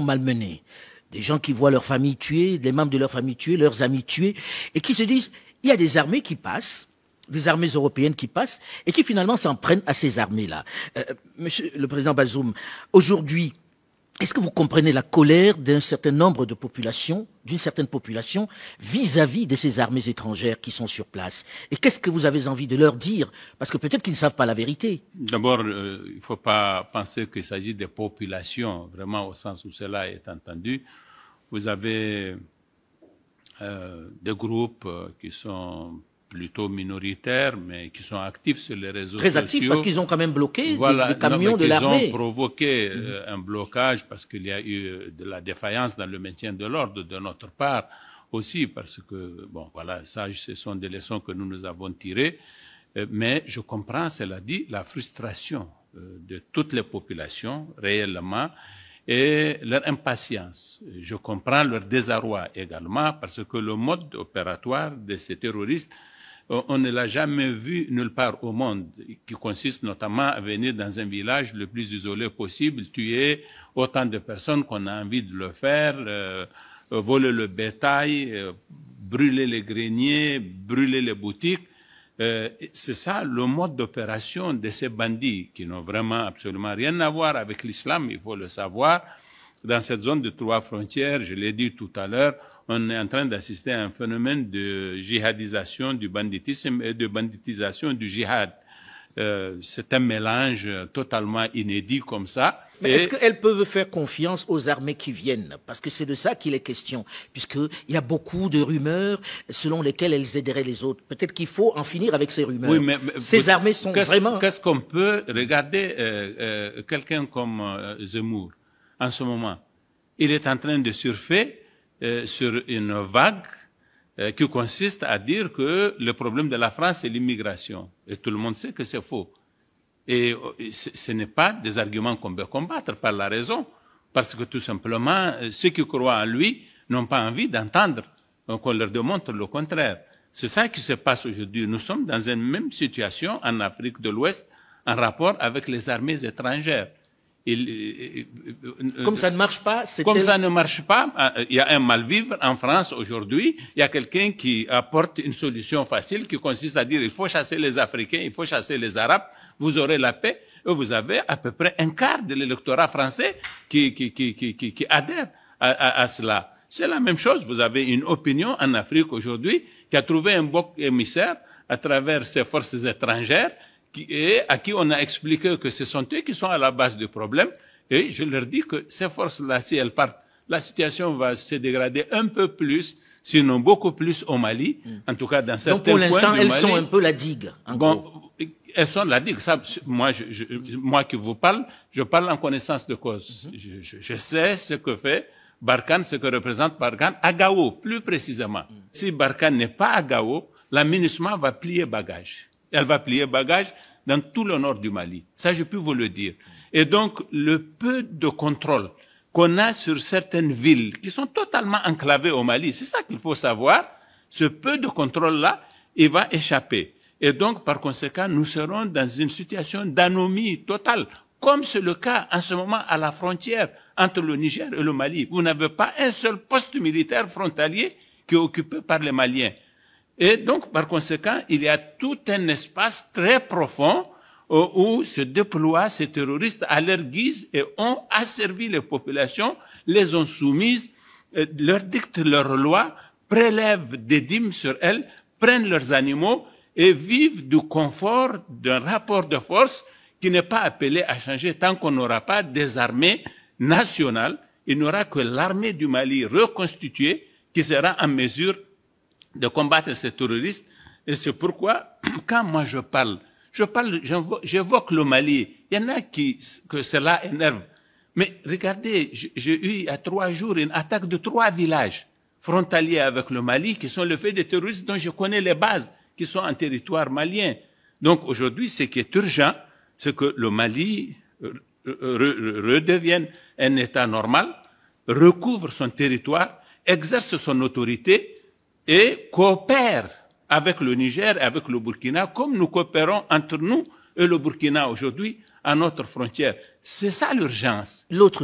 malmenés, des gens qui voient leur famille tuée, les membres de leur famille tués, leurs amis tués, et qui se disent, il y a des armées qui passent, des armées européennes qui passent, et qui finalement s'en prennent à ces armées-là. Monsieur le Président Bazoum, aujourd'hui, est-ce que vous comprenez la colère d'un certain nombre de populations, d'une certaine population, vis-à-vis de ces armées étrangères qui sont sur place? Et qu'est-ce que vous avez envie de leur dire? Parce que peut-être qu'ils ne savent pas la vérité. D'abord, il ne faut pas penser qu'il s'agit des populations, vraiment au sens où cela est entendu. Vous avez des groupes qui sont plutôt minoritaires, mais qui sont actifs sur les réseaux sociaux. Très actifs, parce qu'ils ont quand même bloqué des camions de l'armée. Ils ont provoqué un blocage parce qu'il y a eu de la défaillance dans le maintien de l'ordre de notre part aussi, parce que, bon, voilà, ça, ce sont des leçons que nous avons tirées. Mais je comprends, cela dit, la frustration de toutes les populations, réellement, et leur impatience. Je comprends leur désarroi également, parce que le mode opératoire de ces terroristes, on ne l'a jamais vu nulle part au monde, qui consiste notamment à venir dans un village le plus isolé possible, tuer autant de personnes qu'on a envie de le faire, voler le bétail, brûler les greniers, brûler les boutiques. C'est ça le mode d'opération de ces bandits qui n'ont vraiment absolument rien à voir avec l'islam, il faut le savoir. Dans cette zone de 3 frontières, je l'ai dit tout à l'heure, on est en train d'assister à un phénomène de djihadisation du banditisme et de banditisation du djihad. C'est un mélange totalement inédit comme ça. Mais est-ce qu'elles peuvent faire confiance aux armées qui viennent? Parce que c'est de ça qu'il est question, puisqu'il y a beaucoup de rumeurs selon lesquelles elles aideraient les autres. Peut-être qu'il faut en finir avec ces rumeurs. Oui, mais ces armées sont vraiment... Qu'est-ce qu'on peut regarder quelqu'un comme Zemmour en ce moment? Il est en train de surfer sur une vague qui consiste à dire que le problème de la France, c'est l'immigration. Et tout le monde sait que c'est faux. Et ce n'est pas des arguments qu'on peut combattre par la raison, parce que tout simplement, ceux qui croient en lui n'ont pas envie d'entendre qu'on leur démontre le contraire. C'est ça qui se passe aujourd'hui. Nous sommes dans une même situation en Afrique de l'Ouest en rapport avec les armées étrangères. Comme ça ne marche pas, comme ça ne marche pas, il y a un mal-vivre en France aujourd'hui. Il y a quelqu'un qui apporte une solution facile qui consiste à dire il faut chasser les Africains, il faut chasser les Arabes, vous aurez la paix. Et vous avez à peu près un quart de l'électorat français qui adhère à cela. C'est la même chose. Vous avez une opinion en Afrique aujourd'hui qui a trouvé un bouc émissaire à travers ces forces étrangères et à qui on a expliqué que ce sont eux qui sont à la base du problème. Et je leur dis que ces forces-là, si elles partent, la situation va se dégrader un peu plus, sinon beaucoup plus au Mali, en tout cas dans certains coins du Mali. Donc pour l'instant, elles sont un peu la digue. Elles sont la digue. Ça, moi qui vous parle, je parle en connaissance de cause. Je sais ce que fait Barkhane, ce que représente Barkhane à Gao, plus précisément. Si Barkhane n'est pas à Gao, la MINUSMA va plier bagage. Elle va plier bagage dans tout le nord du Mali. Ça, je peux vous le dire. Et donc, le peu de contrôle qu'on a sur certaines villes qui sont totalement enclavées au Mali, c'est ça qu'il faut savoir. Ce peu de contrôle-là, il va échapper. Et donc, par conséquent, nous serons dans une situation d'anomie totale, comme c'est le cas en ce moment à la frontière entre le Niger et le Mali. Vous n'avez pas un seul poste militaire frontalier qui est occupé par les Maliens. Et donc, par conséquent, il y a tout un espace très profond où se déploient ces terroristes à leur guise et ont asservi les populations, les ont soumises, leur dictent leurs lois, prélèvent des dîmes sur elles, prennent leurs animaux et vivent du confort d'un rapport de force qui n'est pas appelé à changer tant qu'on n'aura pas des armées nationales. Il n'y aura que l'armée du Mali reconstituée qui sera en mesure de combattre ces terroristes. Et c'est pourquoi, quand moi j'évoque le Mali. Il y en a que cela énerve. Mais regardez, j'ai eu il y a 3 jours une attaque de 3 villages frontaliers avec le Mali qui sont le fait des terroristes dont je connais les bases, qui sont en territoire malien. Donc aujourd'hui, ce qui est urgent, c'est que le Mali redevienne un État normal, recouvre son territoire, exerce son autorité, et coopère avec le Niger et avec le Burkina, comme nous coopérons entre nous et le Burkina aujourd'hui à notre frontière. C'est ça l'urgence. L'autre